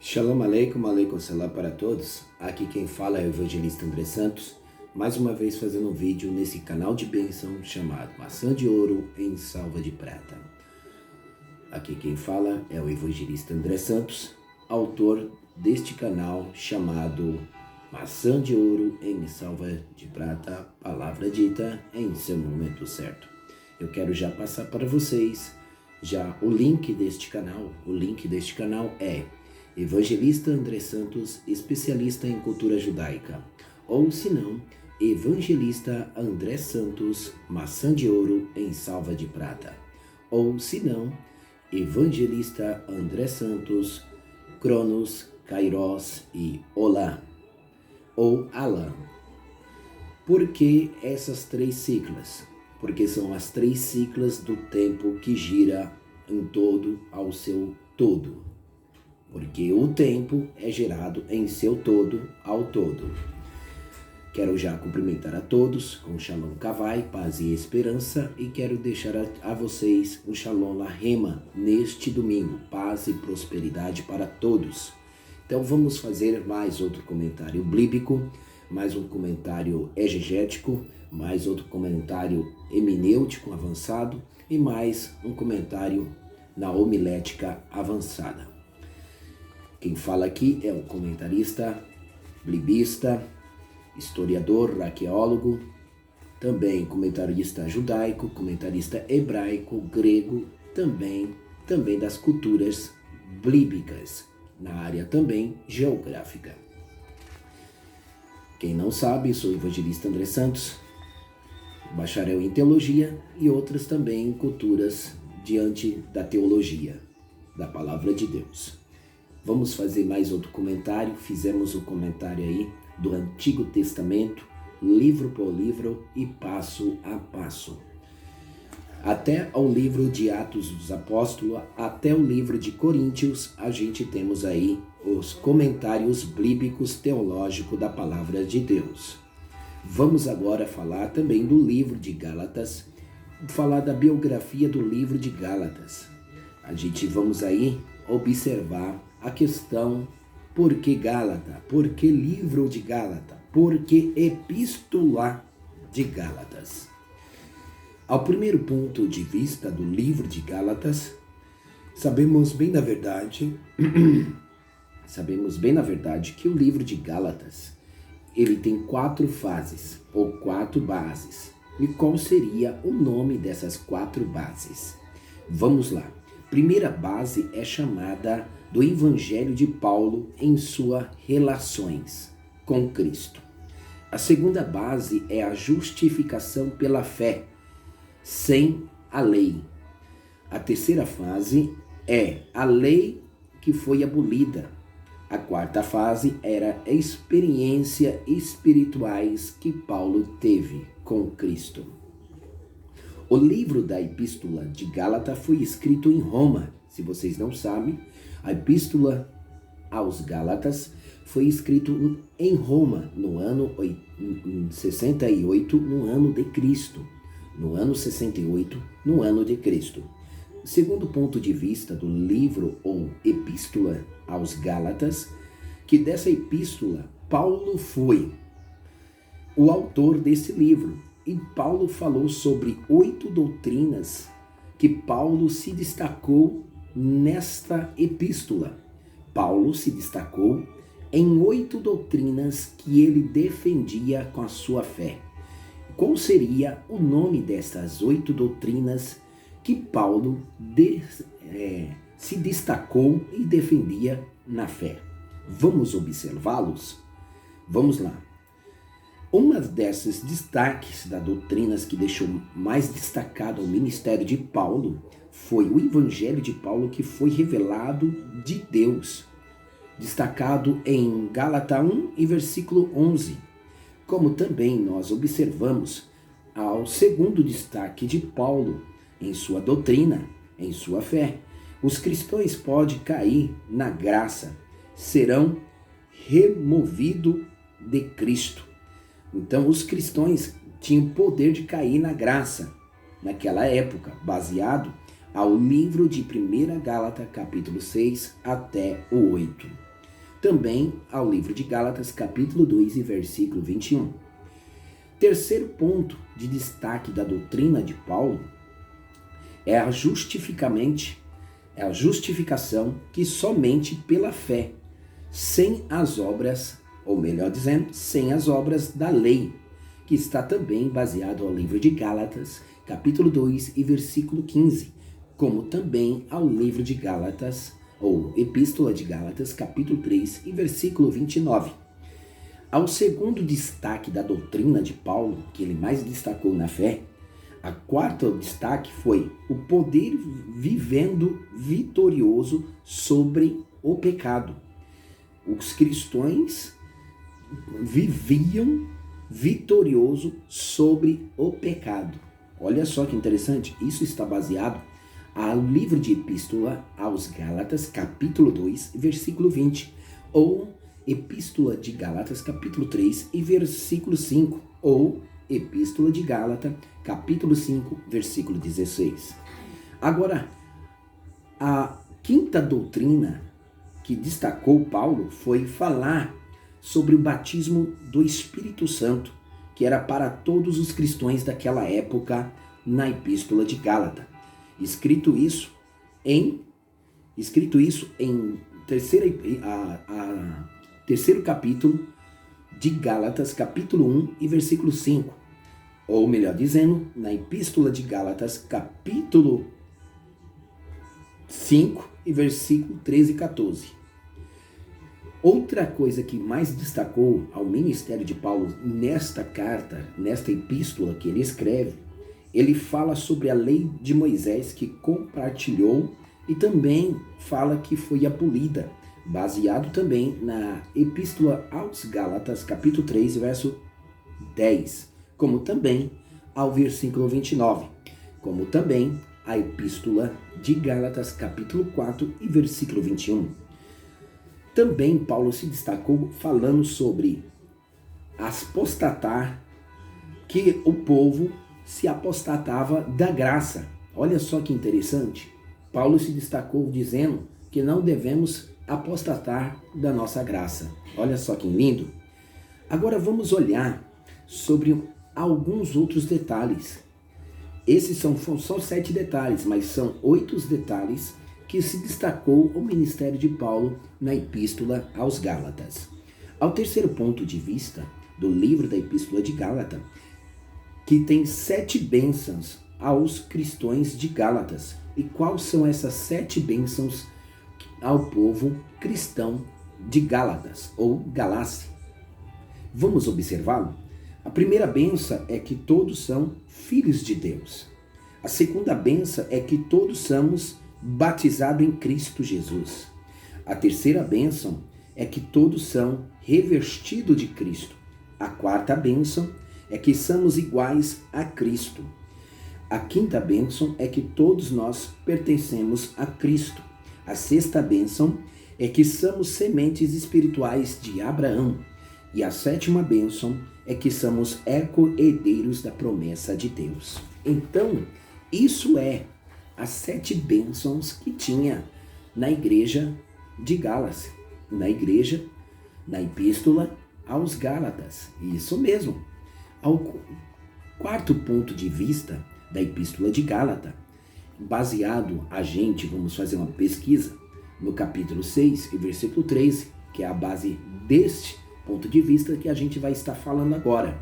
Shalom aleikum, aleikum salam para todos. Aqui quem fala é o evangelista André Santos, mais uma vez fazendo um vídeo nesse canal de bênção chamado Maçã de Ouro em Salva de Prata. Aqui quem fala é o evangelista André Santos, autor deste canal chamado Maçã de Ouro em Salva de Prata, palavra dita em seu momento certo. Eu quero já passar para vocês o link deste canal. O link deste canal é Evangelista André Santos, especialista em cultura judaica. Ou, se não, Evangelista André Santos, Maçã de Ouro em Salva de Prata. Ou, se não, Evangelista André Santos, Cronos, Kairos e Olá. Ou Alá. Por que essas três siglas? Porque são as três siglas do tempo que gira em todo ao seu todo. Porque o tempo é gerado em seu todo ao todo. Quero já cumprimentar a todos com Shalom Kavai, paz e esperança, e quero deixar a vocês um Shalom Lahema neste domingo, paz e prosperidade para todos. Então vamos fazer mais outro comentário bíblico, mais um comentário exegético, mais outro comentário hemenêutico avançado e mais um comentário na homilética avançada. Quem fala aqui é o comentarista, biblista, historiador, arqueólogo, também comentarista judaico, comentarista hebraico, grego, também das culturas bíblicas, na área também geográfica. Quem não sabe, sou o evangelista André Santos, bacharel em teologia e outras também em culturas diante da teologia, da palavra de Deus. Vamos fazer mais outro comentário. Fizemos um comentário aí do Antigo Testamento, livro por livro e passo a passo. Até ao livro de Atos dos Apóstolos, até o livro de Coríntios, a gente temos aí os comentários bíblicos teológicos da palavra de Deus. Vamos agora falar também do livro de Gálatas, falar da biografia do livro de Gálatas. A gente vamos aí observar a questão: por que Gálata? Por que livro de Gálata? Por que epístola de Gálatas? Ao primeiro ponto de vista do livro de Gálatas, sabemos bem na verdade que o livro de Gálatas, ele tem 4 fases ou 4 bases. E qual seria o nome dessas 4 bases? Vamos lá. Primeira base é chamada do Evangelho de Paulo em suas relações com Cristo. A segunda base é a justificação pela fé, sem a lei. A terceira fase é a lei que foi abolida. A quarta fase era experiências espirituais que Paulo teve com Cristo. O livro da Epístola de Gálatas foi escrito em Roma. Se vocês não sabem, a Epístola aos Gálatas foi escrito em Roma no ano 68, no ano de Cristo. No ano 68, no ano de Cristo. Segundo ponto de vista do livro ou Epístola aos Gálatas, que dessa epístola Paulo foi o autor desse livro. E Paulo falou sobre 8 doutrinas que Paulo se destacou nesta epístola. Paulo se destacou em 8 doutrinas que ele defendia com a sua fé. Qual seria o nome dessas 8 doutrinas que Paulo se destacou e defendia na fé? Vamos observá-los? Vamos lá. Uma desses destaques das doutrinas que deixou mais destacado o ministério de Paulo foi o Evangelho de Paulo, que foi revelado de Deus, destacado em Gálatas 1 e versículo 11. Como também nós observamos ao segundo destaque de Paulo em sua doutrina, em sua fé. Os cristãos podem cair na graça, serão removidos de Cristo. Então, os cristãos tinham poder de cair na graça naquela época, baseado ao livro de 1 Gálatas, capítulo 6 até o 8. também ao livro de Gálatas, capítulo 2 e versículo 21. Terceiro ponto de destaque da doutrina de Paulo é a justificação que somente pela fé, sem as obras, ou melhor dizendo, sem as obras da lei, que está também baseado ao livro de Gálatas, capítulo 2 e versículo 15, como também ao livro de Gálatas, ou Epístola de Gálatas, capítulo 3 e versículo 29. Ao segundo destaque da doutrina de Paulo, que ele mais destacou na fé, a quarta destaque foi o poder vivendo vitorioso sobre o pecado. Os cristãos viviam vitorioso sobre o pecado. Olha só que interessante, isso está baseado ao livro de Epístola aos Gálatas, capítulo 2, versículo 20, ou Epístola de Gálatas, capítulo 3 e versículo 5, ou Epístola de Gálatas, capítulo 5, versículo 16. Agora, a quinta doutrina que destacou Paulo foi falar sobre o batismo do Espírito Santo, que era para todos os cristãos daquela época na Epístola de Gálatas. Escrito isso em terceiro capítulo de Gálatas, capítulo 1 e versículo 5. Ou melhor dizendo, na Epístola de Gálatas, capítulo 5 e versículo 13 e 14. Outra coisa que mais destacou ao ministério de Paulo nesta carta, nesta epístola que ele escreve, ele fala sobre a lei de Moisés que compartilhou e também fala que foi abolida, baseado também na Epístola aos Gálatas, capítulo 3, verso 10, como também ao versículo 29, como também a Epístola de Gálatas, capítulo 4 e versículo 21. Também Paulo se destacou falando sobre apostatar, que o povo se apostatava da graça. Olha só que interessante. Paulo se destacou dizendo que não devemos apostatar da nossa graça. Olha só que lindo. Agora vamos olhar sobre alguns outros detalhes. Esses são 7 detalhes, mas são 8 detalhes que se destacou o ministério de Paulo na Epístola aos Gálatas. Ao terceiro ponto de vista do livro da Epístola de Gálatas, que tem 7 bênçãos aos cristãos de Gálatas. E quais são essas 7 bênçãos ao povo cristão de Gálatas, ou Galácia? Vamos observá-lo? A primeira bênção é que todos são filhos de Deus. A segunda bênção é que todos somos batizados em Cristo Jesus. A terceira bênção é que todos são revestidos de Cristo. A quarta bênção é que somos iguais a Cristo. A quinta bênção é que todos nós pertencemos a Cristo. A sexta bênção é que somos sementes espirituais de Abraão. E a sétima bênção é que somos herdeiros da promessa de Deus. Então, isso é as 7 bênçãos que tinha na igreja de Gálatas, na Epístola aos Gálatas. Isso mesmo. Ao quarto ponto de vista da Epístola de Gálatas, baseado vamos fazer uma pesquisa no capítulo 6 e versículo 13, que é a base deste ponto de vista que a gente vai estar falando agora.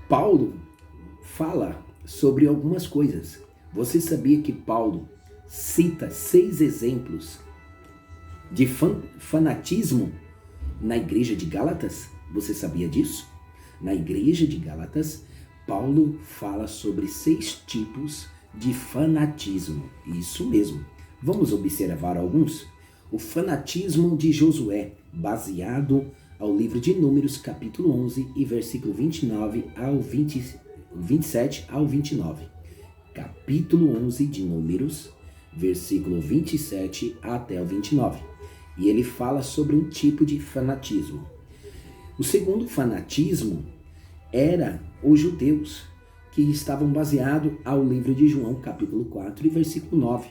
Paulo fala sobre algumas coisas. Você sabia que Paulo cita 6 exemplos de fanatismo na igreja de Gálatas? Você sabia disso? Na igreja de Gálatas, Paulo fala sobre 6 tipos de fanatismo. Isso mesmo. Vamos observar alguns? O fanatismo de Josué, baseado ao livro de Números, capítulo 11 e versículo 27 ao 29. Capítulo 11 de Números, versículo 27 até o 29. E ele fala sobre um tipo de fanatismo. O segundo fanatismo era os judeus, que estavam baseados ao livro de João, capítulo 4 e versículo 9.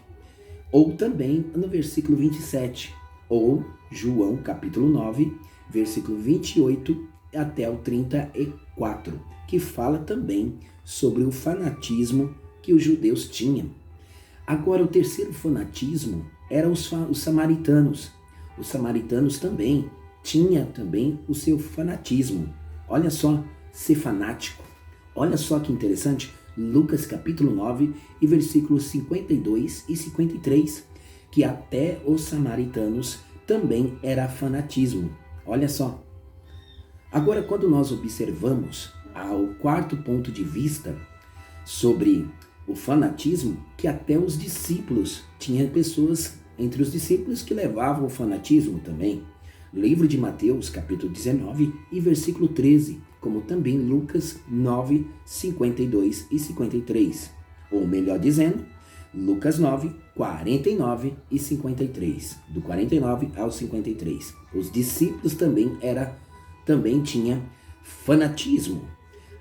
Ou também no versículo 27, ou João capítulo 9, versículo 28 até o 34, que fala também sobre o fanatismo que os judeus tinham. Agora, o terceiro fanatismo eram os samaritanos. Os samaritanos também tinham também o seu fanatismo. Olha só, ser fanático. Olha só que interessante, Lucas capítulo 9 e versículos 52 e 53, que até os samaritanos também era fanatismo. Olha só. Agora, quando nós observamos o quarto ponto de vista sobre o fanatismo, que até os discípulos, tinha pessoas entre os discípulos que levavam o fanatismo também. Livro de Mateus, capítulo 19 e versículo 13, como também Lucas 9, 52 e 53. Ou melhor dizendo, Lucas 9, 49 e 53. Do 49 ao 53. Os discípulos também tinham fanatismo.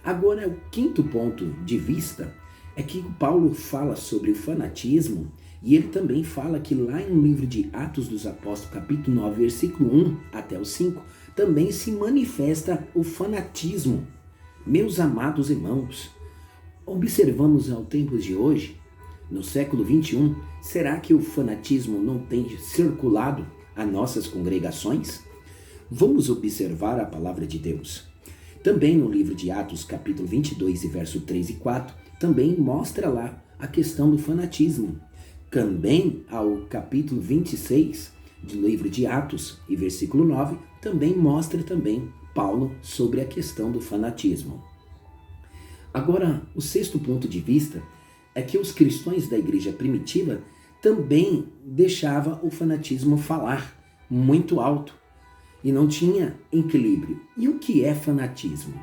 Agora, o quinto ponto de vista é que Paulo fala sobre o fanatismo e ele também fala que lá no livro de Atos dos Apóstolos, capítulo 9, versículo 1 até o 5, também se manifesta o fanatismo. Meus amados irmãos, observamos ao tempo de hoje, no século 21, será que o fanatismo não tem circulado a nossas congregações? Vamos observar a palavra de Deus. Também no livro de Atos, capítulo 22, e verso 3 e 4, também mostra lá a questão do fanatismo. Também ao capítulo 26 do livro de Atos e versículo 9, também mostra também Paulo sobre a questão do fanatismo. Agora, o sexto ponto de vista é que os cristãos da igreja primitiva também deixavam o fanatismo falar muito alto e não tinha equilíbrio. E o que é fanatismo?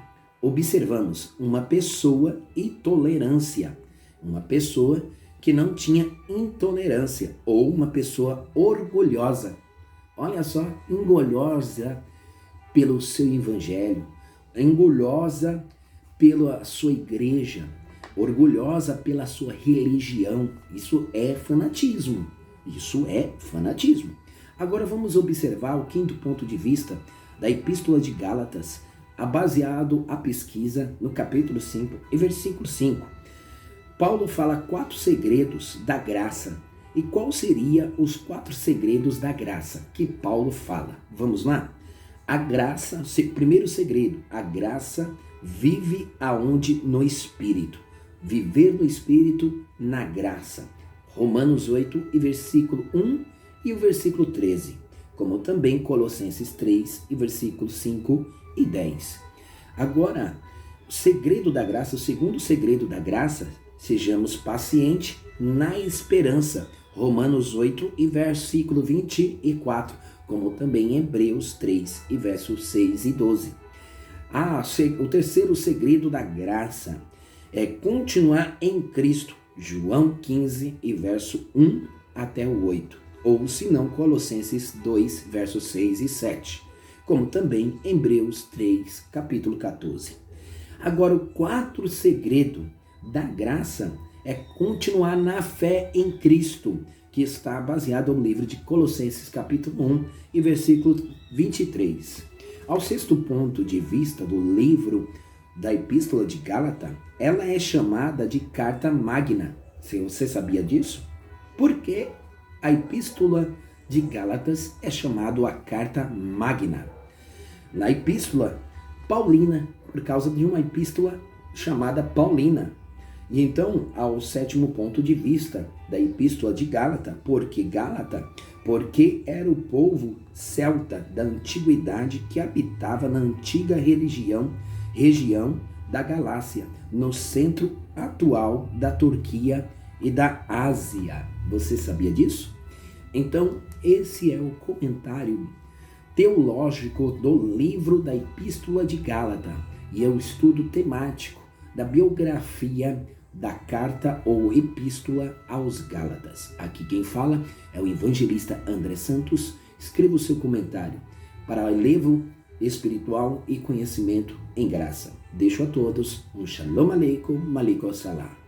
Observamos uma pessoa intolerância, uma pessoa que não tinha intolerância, ou uma pessoa orgulhosa. Olha só, orgulhosa pelo seu evangelho, orgulhosa pela sua igreja, orgulhosa pela sua religião. Isso é fanatismo. Isso é fanatismo. Agora vamos observar o quinto ponto de vista da Epístola de Gálatas, baseado a pesquisa no capítulo 5 e versículo 5. Paulo fala 4 segredos da graça. E quais seriam os 4 segredos da graça que Paulo fala? Vamos lá? A graça, primeiro segredo, a graça vive aonde? No Espírito. Viver no Espírito, na graça. Romanos 8 e versículo 1 e o versículo 13. Como também Colossenses 3 e versículos 5 e 10. Agora, o segredo da graça, o segundo segredo da graça, sejamos pacientes na esperança. Romanos 8 e versículo 24, como também Hebreus 3 e versos 6 e 12. O terceiro segredo da graça é continuar em Cristo. João 15 e verso 1 até o 8. Ou se não, Colossenses 2, versos 6 e 7. Como também Hebreus 3, capítulo 14. Agora, o quarto segredo da graça é continuar na fé em Cristo, que está baseado no livro de Colossenses capítulo 1 e versículo 23. Ao sexto ponto de vista do livro da Epístola de Gálatas, ela é chamada de carta magna. Você sabia disso? Por que a Epístola de Gálatas é chamada a carta magna? Na Epístola Paulina, por causa de uma epístola chamada Paulina. E então, ao sétimo ponto de vista da Epístola de Gálatas, porque era o povo celta da antiguidade que habitava na antiga região da Galácia, no centro atual da Turquia e da Ásia. Você sabia disso? Então, esse é o comentário teológico do livro da Epístola de Gálatas e é o estudo temático da biografia da carta ou epístola aos Gálatas. Aqui quem fala é o evangelista André Santos. Escreva o seu comentário para elevo espiritual e conhecimento em graça. Deixo a todos um Shalom Aleikum, Maliko Salah.